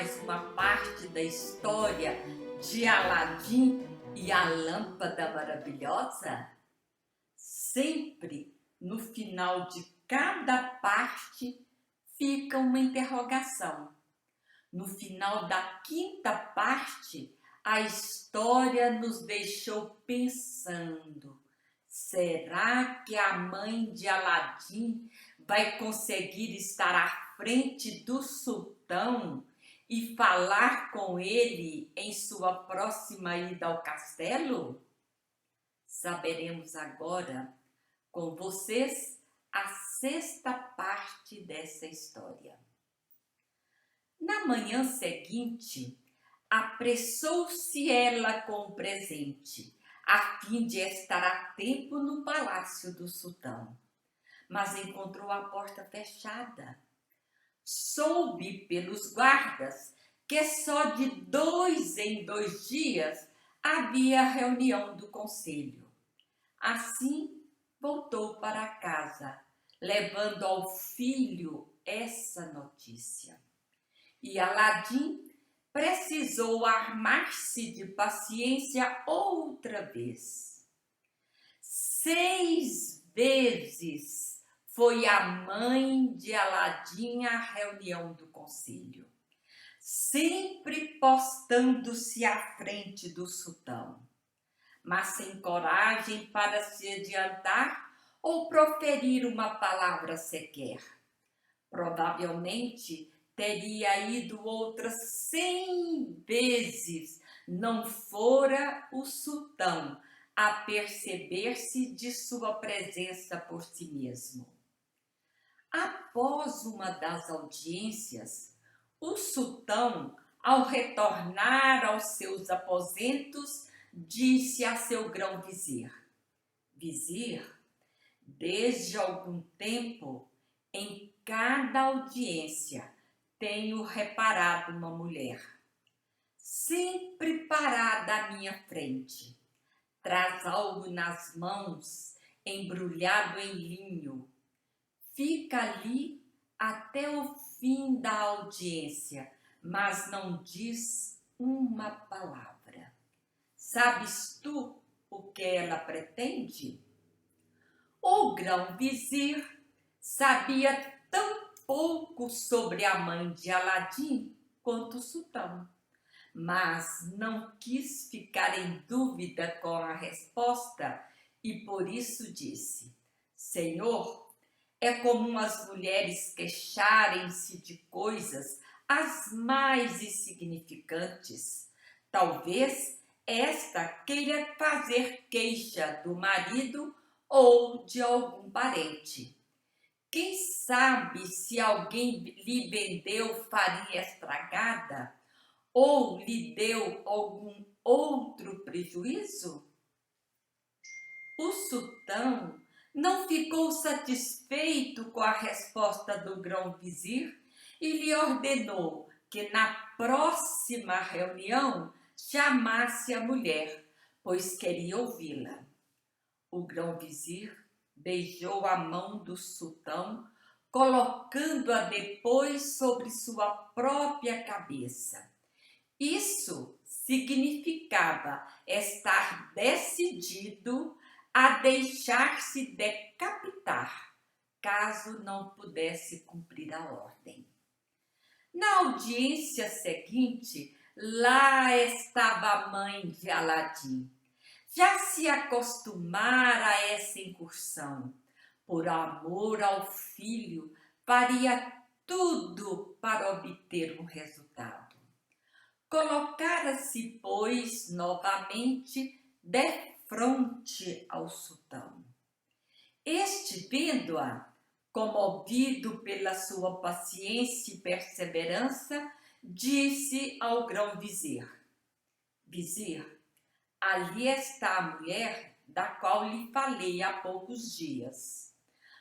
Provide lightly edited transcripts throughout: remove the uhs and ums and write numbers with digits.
mais uma parte da história de Aladim e a Lâmpada Maravilhosa? Sempre no final de cada parte fica uma interrogação. No final da quinta parte, a história nos deixou pensando: será que a mãe de Aladim vai conseguir estar à frente do sultão e falar com ele em sua próxima ida ao castelo? Saberemos agora com vocês a sexta parte dessa história. Na manhã seguinte, apressou-se ela com o presente, a fim de estar a tempo no palácio do sultão. Mas encontrou a porta fechada. Soube pelos guardas que só de 2 em 2 dias havia reunião do conselho. Assim, voltou para casa, levando ao filho essa notícia. E Aladim precisou armar-se de paciência outra vez. 6 vezes foi a mãe de Aladim à reunião do conselho, sempre postando-se à frente do sultão, mas sem coragem para se adiantar ou proferir uma palavra sequer. Provavelmente teria ido outras 100 vezes, não fora o sultão a perceber-se de sua presença por si mesmo. Após uma das audiências, o sultão, ao retornar aos seus aposentos, disse a seu grão-vizir: Vizir, desde algum tempo, em cada audiência, tenho reparado uma mulher, sempre parada à minha frente. Traz algo nas mãos, embrulhado em linho. Fica ali até o fim da audiência, mas não diz uma palavra. Sabes tu o que ela pretende? O grão-vizir sabia tão pouco sobre a mãe de Aladim quanto o sultão, mas não quis ficar em dúvida com a resposta e por isso disse: Senhor, é comum as mulheres queixarem-se de coisas as mais insignificantes. Talvez esta queira fazer queixa do marido ou de algum parente. Quem sabe se alguém lhe vendeu farinha estragada ou lhe deu algum outro prejuízo? O sultão não ficou satisfeito com a resposta do grão-vizir e lhe ordenou que na próxima reunião chamasse a mulher, pois queria ouvi-la. O grão-vizir beijou a mão do sultão, colocando-a depois sobre sua própria cabeça. Isso significava estar decidido a deixar-se decapitar, caso não pudesse cumprir a ordem. Na audiência seguinte, lá estava a mãe de Aladim. Já se acostumara a essa incursão. Por amor ao filho, faria tudo para obter um resultado. Colocara-se, pois, novamente defronte ao sultão. Este, vendo-a, comovido pela sua paciência e perseverança, disse ao grão-vizir: Vizir, ali está a mulher da qual lhe falei há poucos dias.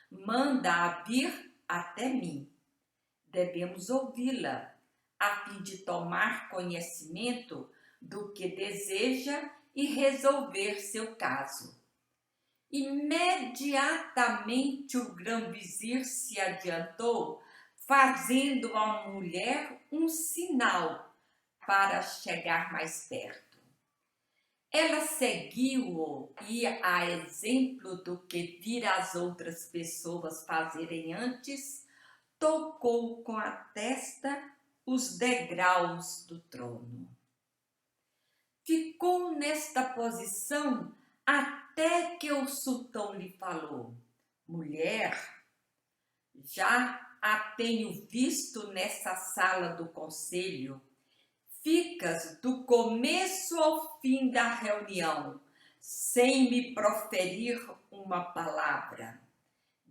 Manda-a vir até mim. Devemos ouvi-la, a fim de tomar conhecimento do que deseja e resolver seu caso. Imediatamente o grão-vizir se adiantou, fazendo à mulher um sinal para chegar mais perto. Ela seguiu-o e, a exemplo do que vira as outras pessoas fazerem antes, tocou com a testa os degraus do trono. Ficou nesta posição até que o sultão lhe falou: mulher, já a tenho visto nessa sala do conselho. Ficas do começo ao fim da reunião, sem me proferir uma palavra.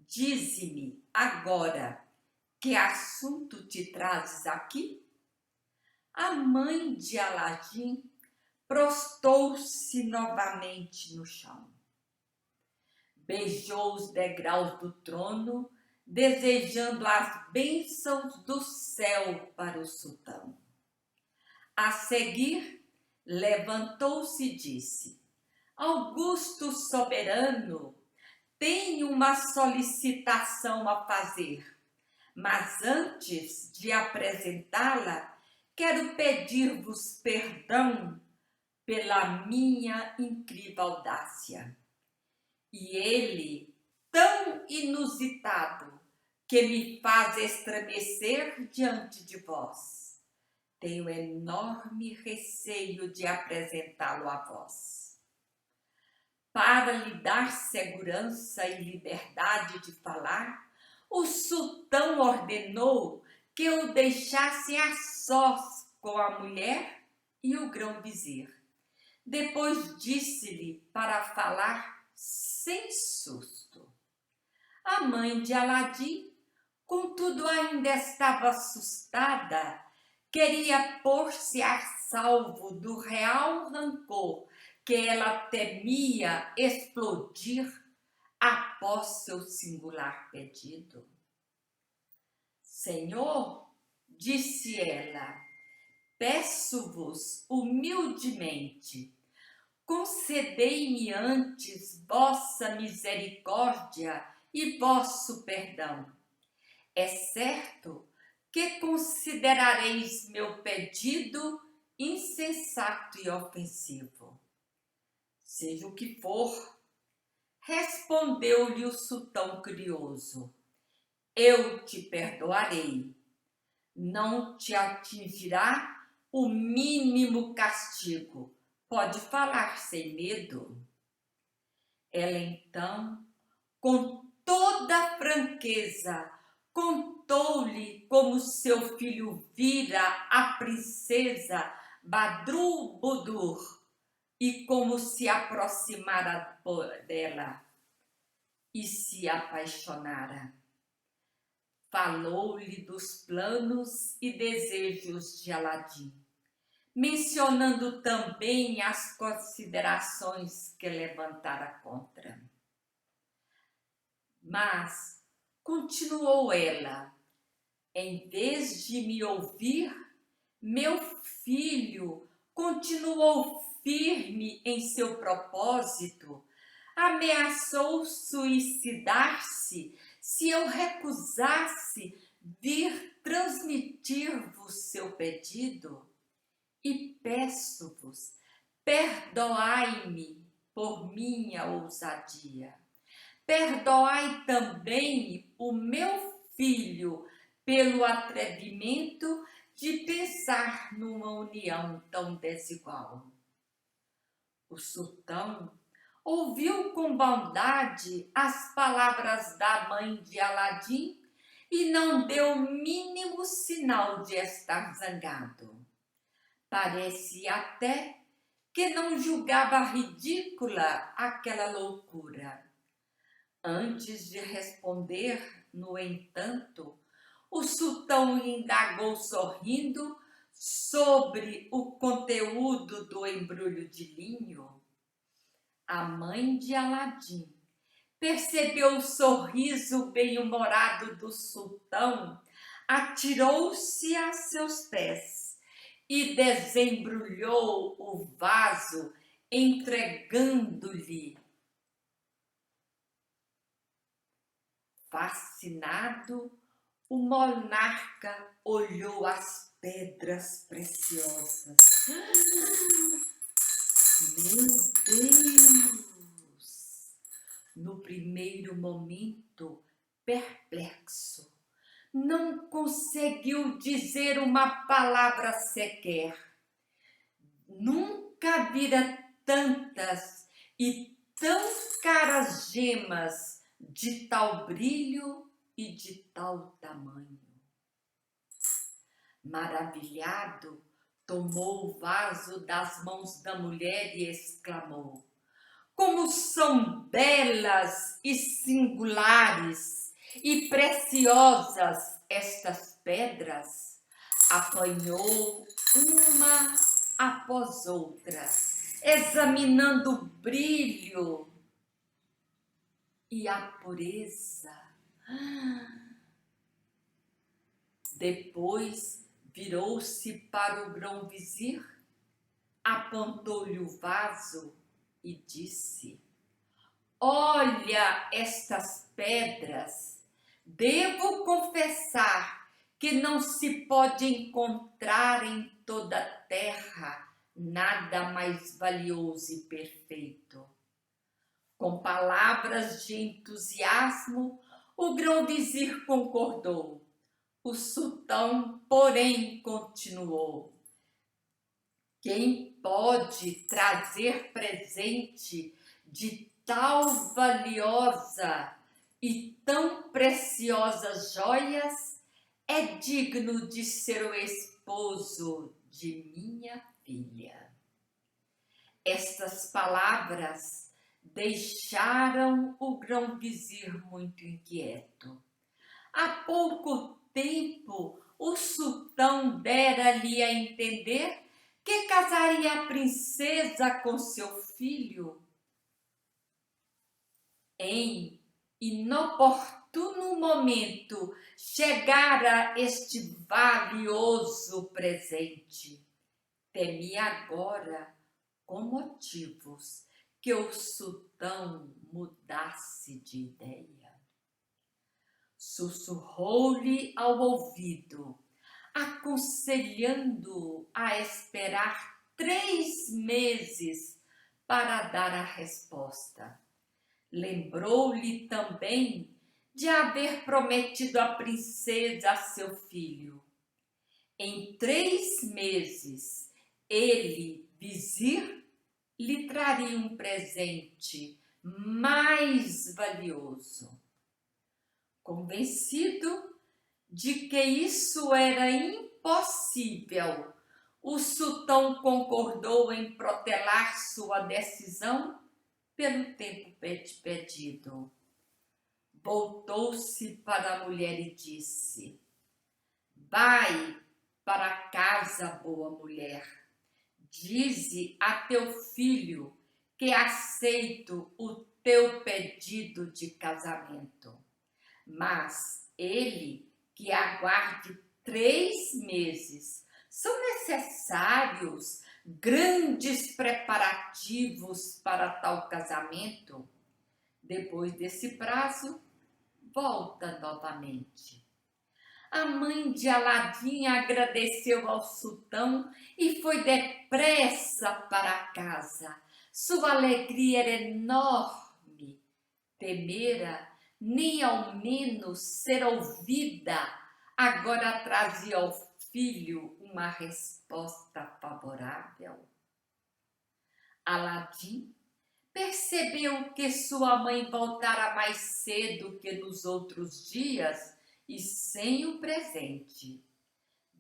Dize-me agora, que assunto te trazes aqui? A mãe de Aladim prostou-se novamente no chão. Beijou os degraus do trono, desejando as bênçãos do céu para o sultão. A seguir, levantou-se e disse: Augusto soberano, tenho uma solicitação a fazer, mas antes de apresentá-la, quero pedir-vos perdão pela minha incrível audácia. E ele, tão inusitado, que me faz estremecer diante de vós. Tenho enorme receio de apresentá-lo a vós. Para lhe dar segurança e liberdade de falar, o sultão ordenou que o deixassem a sós com a mulher e o grão-vizir. Depois disse-lhe para falar sem susto. A mãe de Aladim, contudo, ainda estava assustada. Queria pôr-se a salvo do real rancor que ela temia explodir após seu singular pedido. Senhor, disse ela, peço-vos humildemente, concedei-me antes vossa misericórdia e vosso perdão. É certo que considerareis meu pedido insensato e ofensivo. Seja o que for, respondeu-lhe o sultão curioso, eu te perdoarei. Não te atingirá o mínimo castigo. Pode falar sem medo. Ela então, com toda a franqueza, contou-lhe como seu filho vira a princesa Badru-Budur e como se aproximara dela e se apaixonara. Falou-lhe dos planos e desejos de Aladim, mencionando também as considerações que levantara contra. Mas, continuou ela, em vez de me ouvir, meu filho continuou firme em seu propósito, ameaçou suicidar-se se eu recusasse vir transmitir-vos seu pedido. E peço-vos, perdoai-me por minha ousadia. Perdoai também o meu filho pelo atrevimento de pensar numa união tão desigual. O sultão ouviu com bondade as palavras da mãe de Aladim e não deu o mínimo sinal de estar zangado. Parecia até que não julgava ridícula aquela loucura. Antes de responder, no entanto, o sultão indagou sorrindo sobre o conteúdo do embrulho de linho. A mãe de Aladim percebeu o sorriso bem-humorado do sultão, atirou-se a seus pés e desembrulhou o vaso, entregando-lhe. Fascinado, O monarca olhou as pedras preciosas. Meu Deus! No primeiro momento, perplexo, não conseguiu dizer uma palavra sequer. Nunca vira tantas e tão caras gemas de tal brilho e de tal tamanho. Maravilhado, tomou o vaso das mãos da mulher e exclamou: como são belas e singulares e preciosas estas pedras! Apanhou uma após outra, examinando o brilho e a pureza. Depois virou-se para o grão-vizir, apontou-lhe o vaso e disse: olha estas pedras, devo confessar que não se pode encontrar em toda a terra nada mais valioso e perfeito. Com palavras de entusiasmo, o grão-vizir concordou. O sultão, porém, continuou: quem pode trazer presente de tal valiosa e tão preciosas joias é digno de ser o esposo de minha filha. Estas palavras deixaram o grão-vizir muito inquieto. Há pouco tempo o sultão dera-lhe a entender que casaria a princesa com seu filho. Em inoportuno momento chegara este valioso presente. Temia agora, com motivos, que o sultão mudasse de ideia. Sussurrou-lhe ao ouvido, aconselhando-o a esperar 3 meses para dar a resposta. Lembrou-lhe também de haver prometido a princesa a seu filho. Em 3 meses, ele, vizir, lhe traria um presente mais valioso. Convencido de que isso era impossível, o sultão concordou em protelar sua decisão pelo tempo pedido. Voltou-se para a mulher e disse: vai para casa, boa mulher. Dize a teu filho que aceito o teu pedido de casamento, mas ele que aguarde 3 meses. São necessários grandes preparativos para tal casamento. Depois desse prazo, volta novamente. A mãe de Aladim agradeceu ao sultão e foi depressa para casa. Sua alegria era enorme. Temera nem ao menos ser ouvida, agora trazia ao filho uma resposta favorável. Aladim percebeu que sua mãe voltara mais cedo que nos outros dias e sem o presente.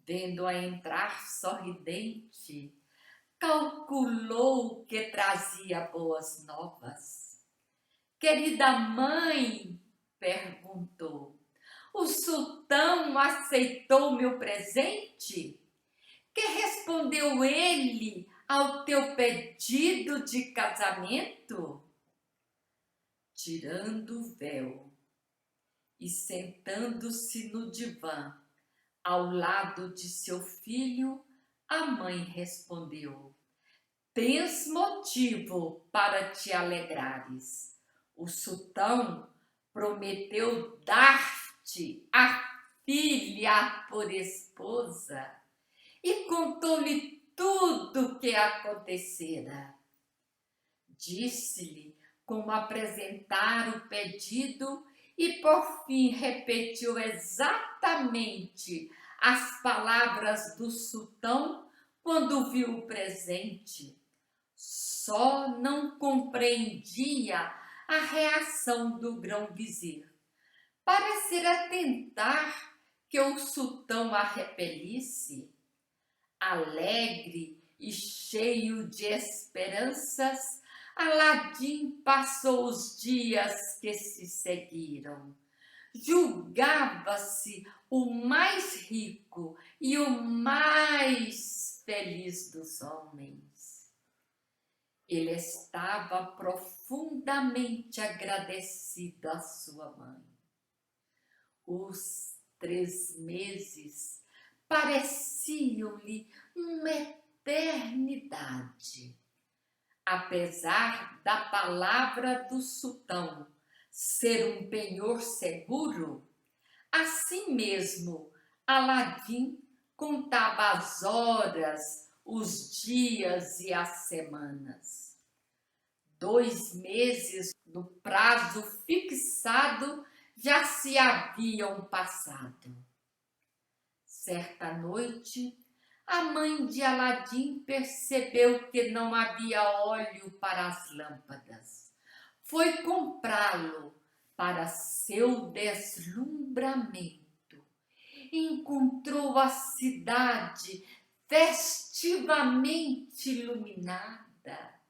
Vendo-a entrar sorridente, calculou que trazia boas novas. Querida mãe, perguntou, o sultão aceitou meu presente? Que respondeu ele ao teu pedido de casamento? Tirando o véu e sentando-se no divã, ao lado de seu filho, a mãe respondeu: tens motivo para te alegrares. O sultão prometeu dar-te a filha por esposa e contou-lhe tudo o que acontecera. Disse-lhe como apresentar o pedido e, por fim, repetiu exatamente as palavras do sultão quando viu o presente. Só não compreendia a reação do grão-vizir. Parecera tentar que o sultão a repelisse. Alegre e cheio de esperanças, Aladim passou os dias que se seguiram. Julgava-se o mais rico e o mais feliz dos homens. Ele estava profundamente agradecido à sua mãe. Os 3 meses pareciam-lhe uma eternidade. Apesar da palavra do sultão ser um penhor seguro, assim mesmo Aladim contava as horas, os dias e as semanas. 2 meses do prazo fixado já se haviam passado. Certa noite, a mãe de Aladim percebeu que não havia óleo para as lâmpadas. Foi comprá-lo. Para seu deslumbramento, encontrou a cidade festivamente iluminada.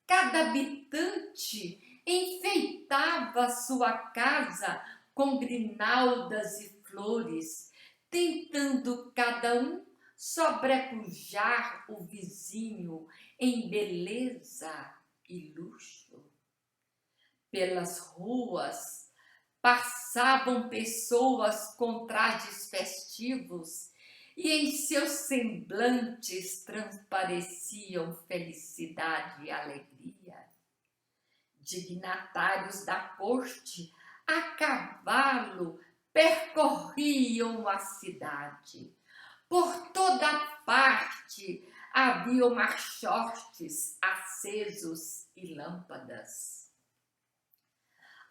Cada habitante enfeitava sua casa com grinaldas e flores, tentando cada um sobrepujar o vizinho em beleza e luxo. Pelas ruas passavam pessoas com trajes festivos e em seus semblantes transpareciam felicidade e alegria. Dignatários da corte a cavalo percorriam a cidade. Por toda parte haviam marchotes acesos e lâmpadas.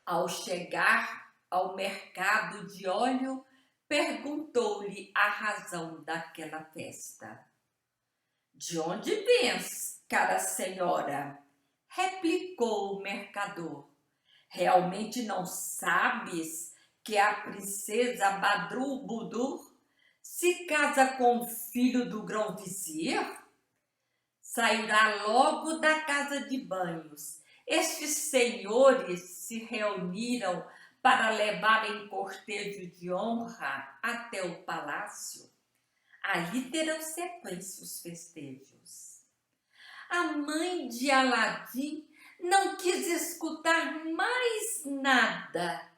Ao chegar ao mercado de óleo, perguntou-lhe a razão daquela festa. De onde vens, cara senhora? Replicou o mercador. Realmente não sabes que a princesa Badrulbudur se casa com o filho do grão-vizir? Sairá logo da casa de banhos. Estes senhores se reuniram para levar em cortejo de honra até o palácio. Ali terão sequência os festejos. A mãe de Aladim não quis escutar mais nada.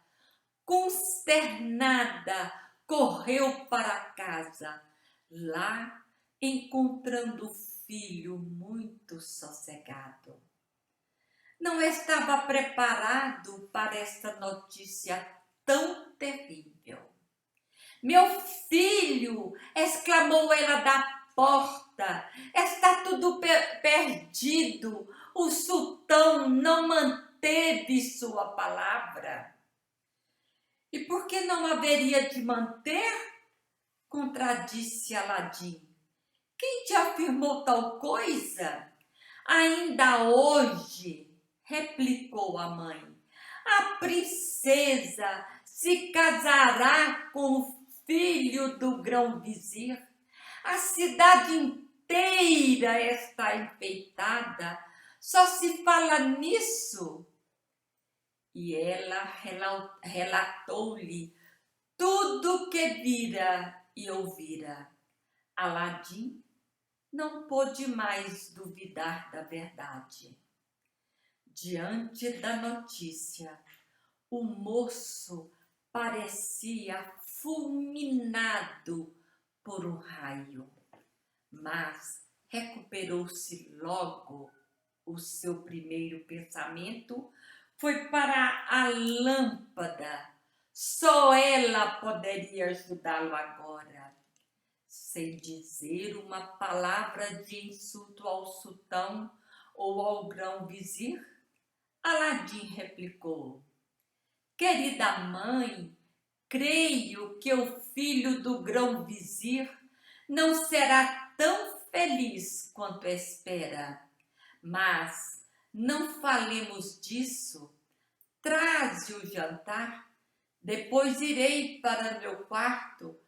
Consternada, correu para casa. Lá, encontrando o filho muito sossegado. Não estava preparado para esta notícia tão terrível. Meu filho, exclamou ela da porta, está tudo perdido. O sultão não manteve sua palavra. E por que não haveria de manter? Contradisse Aladim. Quem te afirmou tal coisa? Ainda hoje, replicou a mãe, a princesa se casará com o filho do grão-vizir. A cidade inteira está enfeitada, só se fala nisso. E ela relatou-lhe tudo o que vira e ouvira. Aladim não pôde mais duvidar da verdade. Diante da notícia, o moço parecia fulminado por um raio, mas recuperou-se logo. O seu primeiro pensamento foi para a lâmpada Só ela poderia ajudá-lo agora. Sem dizer uma palavra de insulto ao sultão ou ao grão-vizir, Aladim replicou: querida mãe, creio que o filho do grão-vizir não será tão feliz quanto espera. Mas não falemos disso. Traze o jantar, depois irei para meu quarto.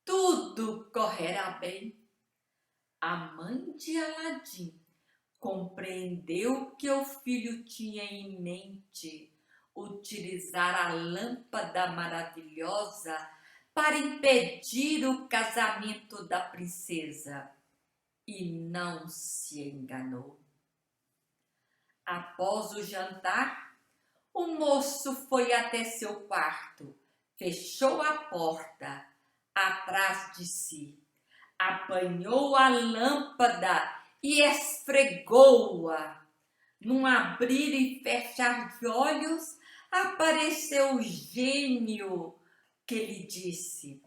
Tudo correrá bem. A mãe de Aladim compreendeu que o filho tinha em mente utilizar a lâmpada maravilhosa para impedir o casamento da princesa e não se enganou. Após o jantar, o moço foi até seu quarto, fechou a porta atrás de si, apanhou a lâmpada e esfregou-a. Num abrir e fechar de olhos, apareceu o gênio que lhe disse: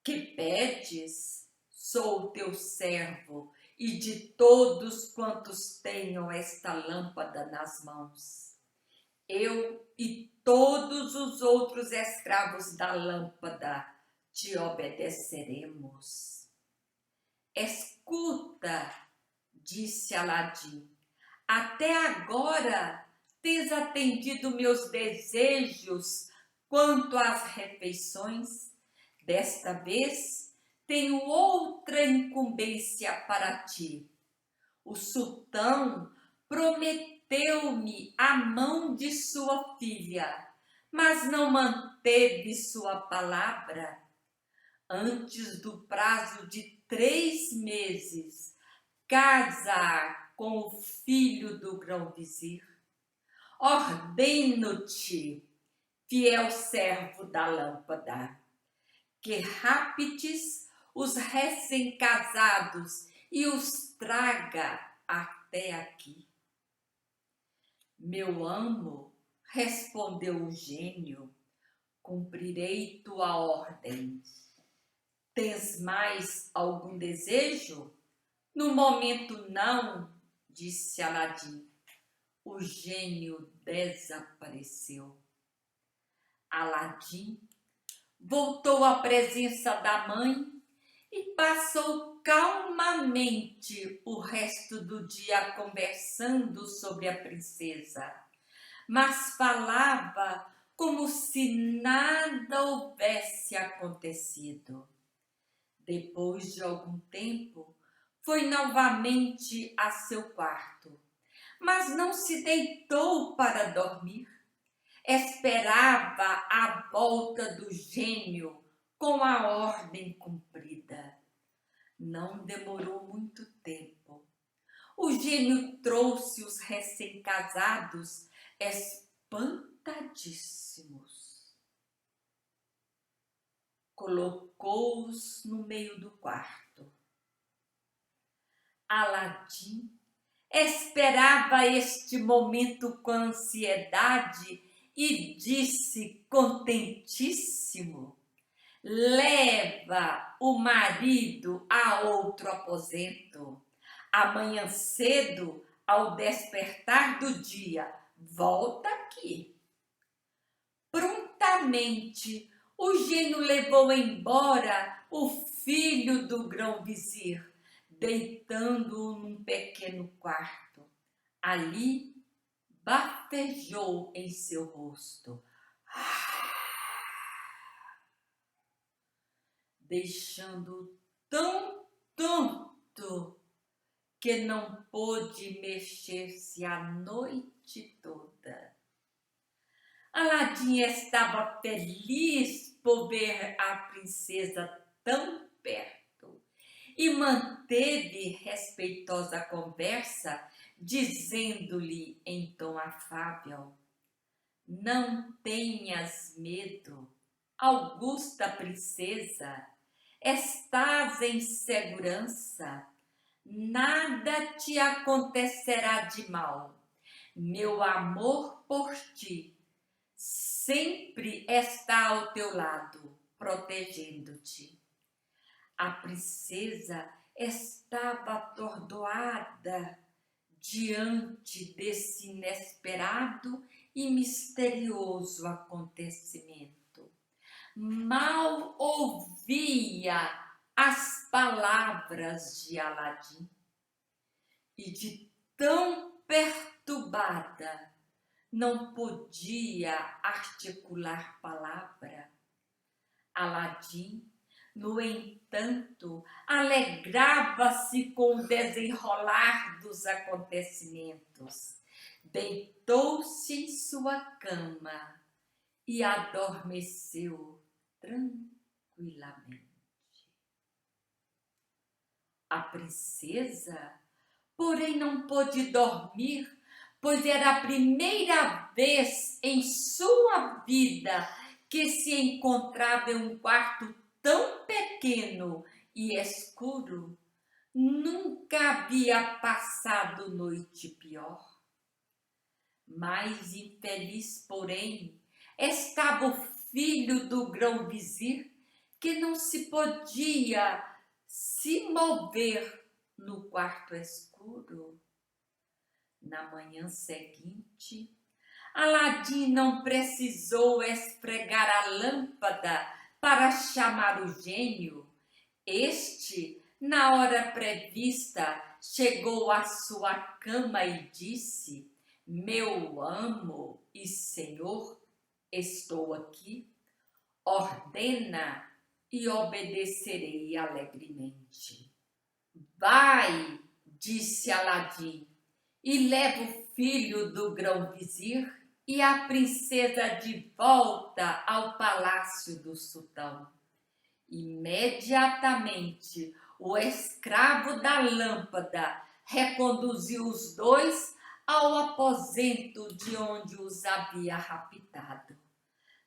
que pedes? Sou teu servo e de todos quantos tenham esta lâmpada nas mãos. Eu e todos os outros escravos da lâmpada te obedeceremos. Escuta, disse Aladim, até agora tens atendido meus desejos quanto às refeições. Desta vez tenho outra incumbência para ti. O sultão prometeu-me a mão de sua filha, mas não manteve sua palavra. Antes do prazo de 3 meses, casa com o filho do grão-vizir. Ordeno-te, fiel servo da lâmpada, que raptes os recém-casados e os traga até aqui. Meu amo, respondeu o gênio, cumprirei tua ordem. Tens mais algum desejo? No momento não, disse Aladim. O gênio desapareceu. Aladim voltou à presença da mãe e passou calmamente o resto do dia conversando sobre a princesa, mas falava como se nada houvesse acontecido. Depois de algum tempo, foi novamente a seu quarto, mas não se deitou para dormir. Esperava a volta do gênio com a ordem cumprida. Não demorou muito tempo. O gênio trouxe os recém-casados espantadíssimos. Colocou-os no meio do quarto. Aladim esperava este momento com ansiedade e disse contentíssimo: leva o marido a outro aposento. Amanhã cedo, ao despertar do dia, volta aqui. Prontamente, o gênio levou embora o filho do grão-vizir, deitando-o num pequeno quarto. Ali, bafejou em seu rosto, deixando-o tão tonto que não pôde mexer-se a noite toda. Aladim estava feliz por ver a princesa tão perto e manteve respeitosa conversa, dizendo-lhe em tom afável: não tenhas medo, augusta princesa, estás em segurança, nada te acontecerá de mal. Meu amor por ti sempre está ao teu lado, protegendo-te. A princesa estava atordoada diante desse inesperado e misterioso acontecimento. Mal ouvia as palavras de Aladim e de tão perturbada não podia articular palavra. Aladim, no entanto, alegrava-se com o desenrolar dos acontecimentos. Deitou-se em sua cama e adormeceu tranquilamente. A princesa, porém, não pôde dormir, pois era a primeira vez em sua vida que se encontrava em um quarto tão pequeno e escuro. Nunca havia passado noite pior. Mais infeliz, porém, estava o filho do grão-vizir, que não se podia se mover no quarto escuro. Na manhã seguinte, Aladim não precisou esfregar a lâmpada para chamar o gênio. Este, na hora prevista, chegou à sua cama e disse: meu amo e senhor, estou aqui. Ordena e obedecerei alegremente. Vai, disse Aladim, e leva o filho do grão-vizir e a princesa de volta ao palácio do sultão. Imediatamente, o escravo da lâmpada reconduziu os dois ao aposento de onde os havia raptado.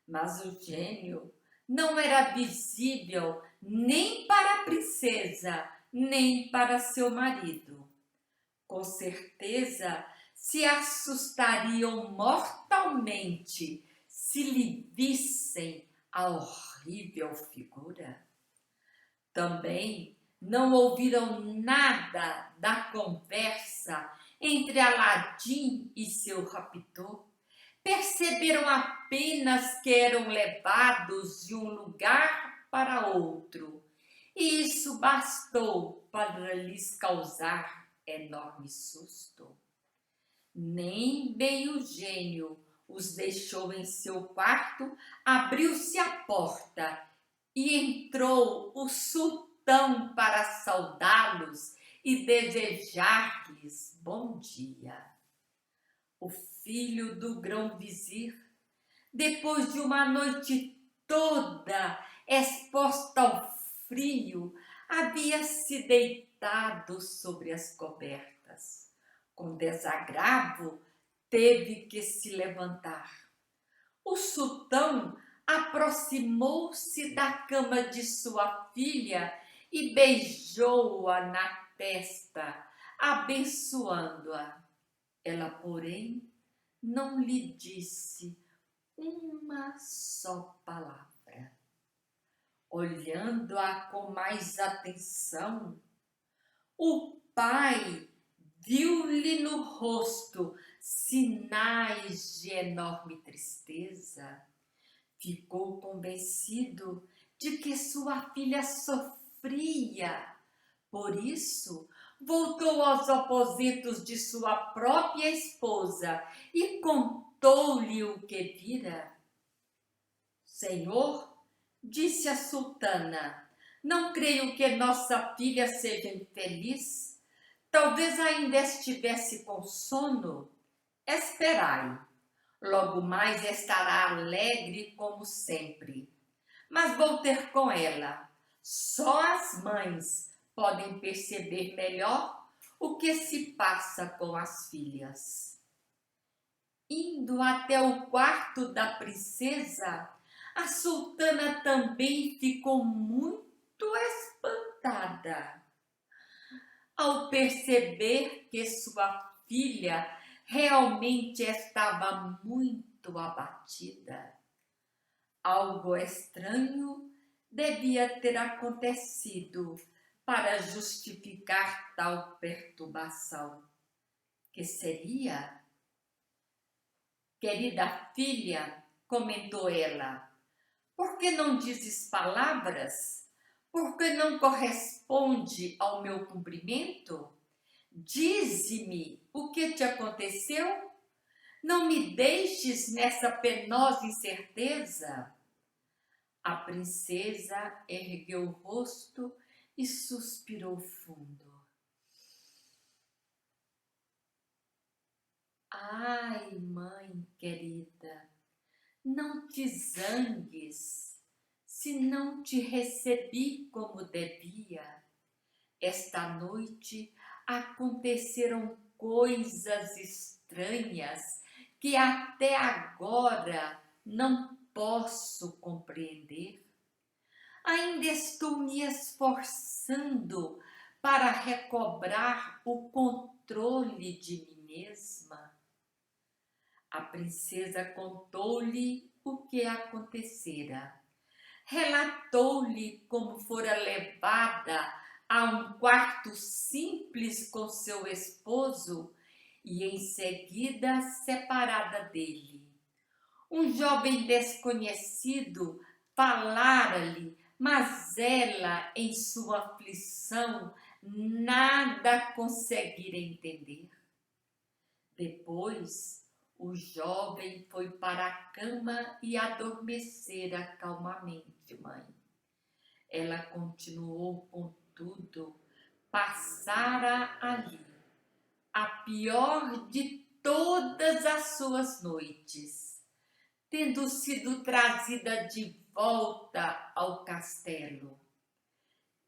Mas o gênio não era visível nem para a princesa, nem para seu marido. Com certeza se assustariam mortalmente se lhe vissem a horrível figura. Também não ouviram nada da conversa entre Aladim e seu raptor. Perceberam apenas que eram levados de um lugar para outro, e isso bastou para lhes causar enorme susto. Nem bem o gênio os deixou em seu quarto, abriu-se a porta e entrou o sultão para saudá-los e desejar-lhes bom dia. O filho do grão-vizir, depois de uma noite toda exposta ao frio, havia se deitado sobre as cobertas. Com desagravo, teve que se levantar. O sultão aproximou-se da cama de sua filha e beijou-a na testa, abençoando-a. Ela, porém, não lhe disse uma só palavra. Olhando-a com mais atenção, o pai viu-lhe no rosto sinais de enorme tristeza. Ficou convencido de que sua filha sofria. Por isso, voltou aos aposentos de sua própria esposa e contou-lhe o que vira. Senhor, disse a sultana, não creio que nossa filha seja infeliz. Talvez ainda estivesse com sono. Esperai, logo mais estará alegre como sempre. Mas vou ter com ela. Só as mães podem perceber melhor o que se passa com as filhas. Indo até o quarto da princesa, a sultana também ficou muito espantada ao perceber que sua filha realmente estava muito abatida. Algo estranho devia ter acontecido para justificar tal perturbação. Que seria? Querida filha, comentou ela, por que não dizes palavras? Por que não corresponde ao meu cumprimento? Dize-me o que te aconteceu? Não me deixes nessa penosa incerteza. A princesa ergueu o rosto e suspirou fundo. Ai, mãe querida, não te zangues se não te recebi como devia. Esta noite aconteceram coisas estranhas que até agora não posso compreender. Ainda estou me esforçando para recobrar o controle de mim mesma. A princesa contou-lhe o que acontecera. Relatou-lhe como fora levada a um quarto simples com seu esposo e em seguida separada dele. Um jovem desconhecido falara-lhe, mas ela, em sua aflição, nada conseguira entender. Depois, o jovem foi para a cama e adormecera calmamente, mãe. Ela continuou, contudo, passara ali a pior de todas as suas noites, tendo sido trazida de volta ao castelo.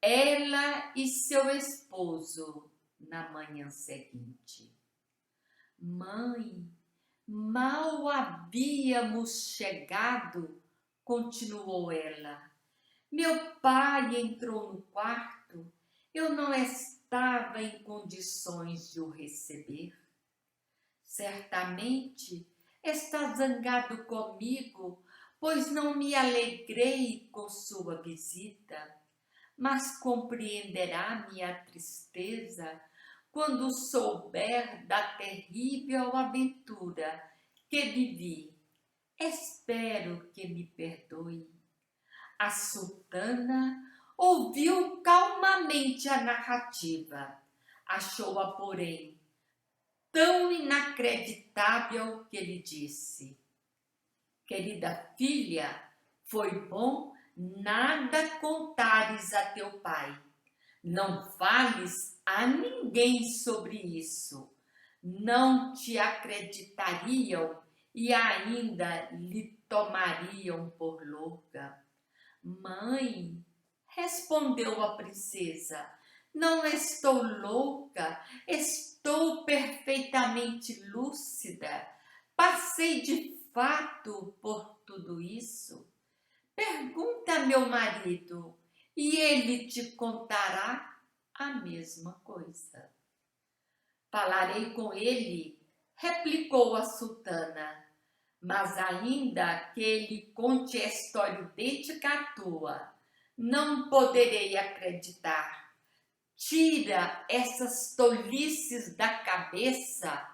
Ela e seu esposo na manhã seguinte. Mãe, mal havíamos chegado, continuou ela. Meu pai entrou no quarto, eu não estava em condições de o receber. Certamente está zangado comigo, pois não me alegrei com sua visita, mas compreenderá minha tristeza quando souber da terrível aventura que vivi. Espero que me perdoe. A sultana ouviu calmamente a narrativa. Achou-a, porém, tão inacreditável que lhe disse: Querida filha, foi bom nada contares a teu pai. Não fales a ninguém sobre isso. Não te acreditariam e ainda lhe tomariam por louca. Mãe, respondeu a princesa, não estou louca, estou perfeitamente lúcida. Passei de fato por tudo isso. Pergunta a meu marido e ele te contará a mesma coisa. Falarei com ele, replicou a sultana, mas ainda que ele conte a história idêntica à tua, não poderei acreditar. Tira essas tolices da cabeça.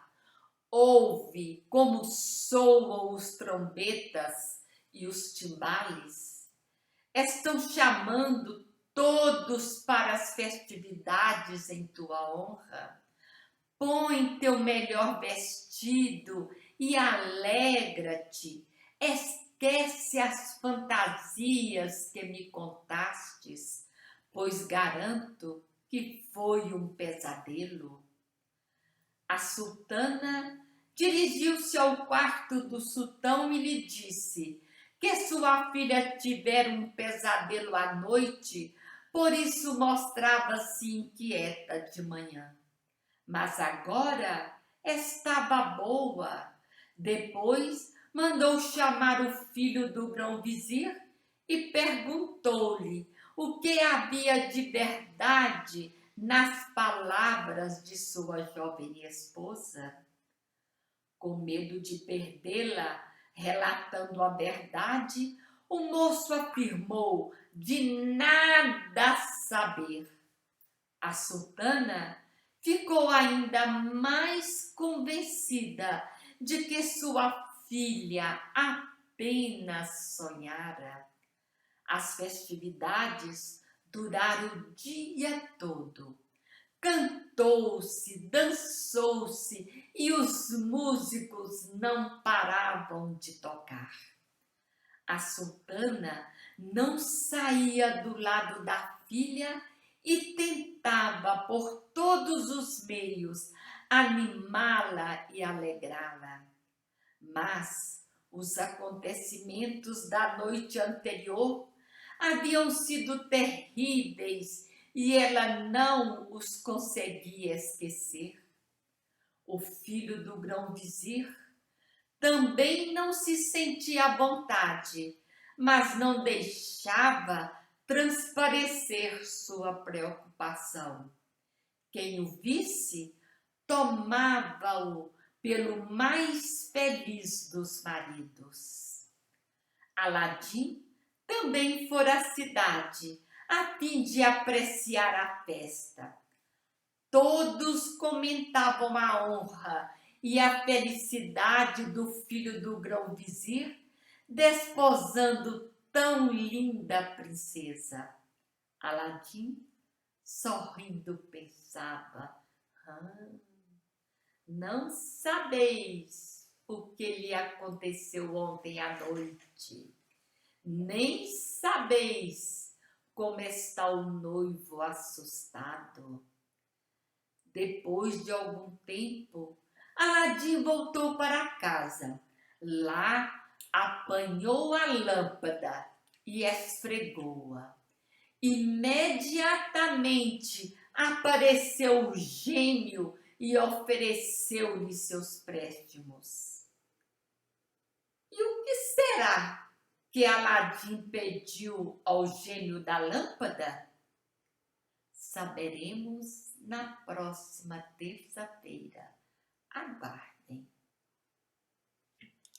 Ouve como soam os trombetas e os timbales. Estão chamando todos para as festividades em tua honra. Põe teu melhor vestido e alegra-te. Esquece as fantasias que me contastes, pois garanto que foi um pesadelo. A sultana dirigiu-se ao quarto do sultão e lhe disse que sua filha tivera um pesadelo à noite, por isso mostrava-se inquieta de manhã. Mas agora estava boa. Depois mandou chamar o filho do grão-vizir e perguntou-lhe o que havia de verdade nas palavras de sua jovem esposa. Com medo de perdê-la, relatando a verdade, O moço afirmou de nada saber. A sultana ficou ainda mais convencida de que sua filha apenas sonhara. As festividades duraram o dia todo. Cantou-se, dançou-se e os músicos não paravam de tocar. A sultana não saía do lado da filha e tentava por todos os meios animá-la e alegrá-la. Mas os acontecimentos da noite anterior haviam sido terríveis e ela não os conseguia esquecer. O filho do grão-vizir também não se sentia à vontade, mas não deixava transparecer sua preocupação. Quem o visse tomava-o pelo mais feliz dos maridos. Aladim também fora à cidade a fim de apreciar a festa. Todos comentavam a honra e a felicidade do filho do grão-vizir, desposando tão linda princesa. Aladim, sorrindo, pensava: não sabeis o que lhe aconteceu ontem à noite, nem sabeis como está o noivo assustado. Depois de algum tempo, Aladim voltou para casa. Lá apanhou a lâmpada e esfregou-a. Imediatamente apareceu o gênio e ofereceu-lhe seus préstimos. E o que será que Aladim pediu ao gênio da lâmpada? Saberemos na próxima terça-feira. Aguardem.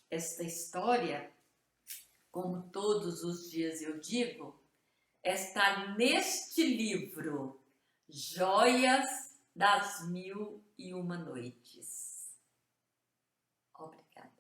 Esta história, como todos os dias eu digo, está neste livro, Joias das Mil e Uma Noites. Obrigada.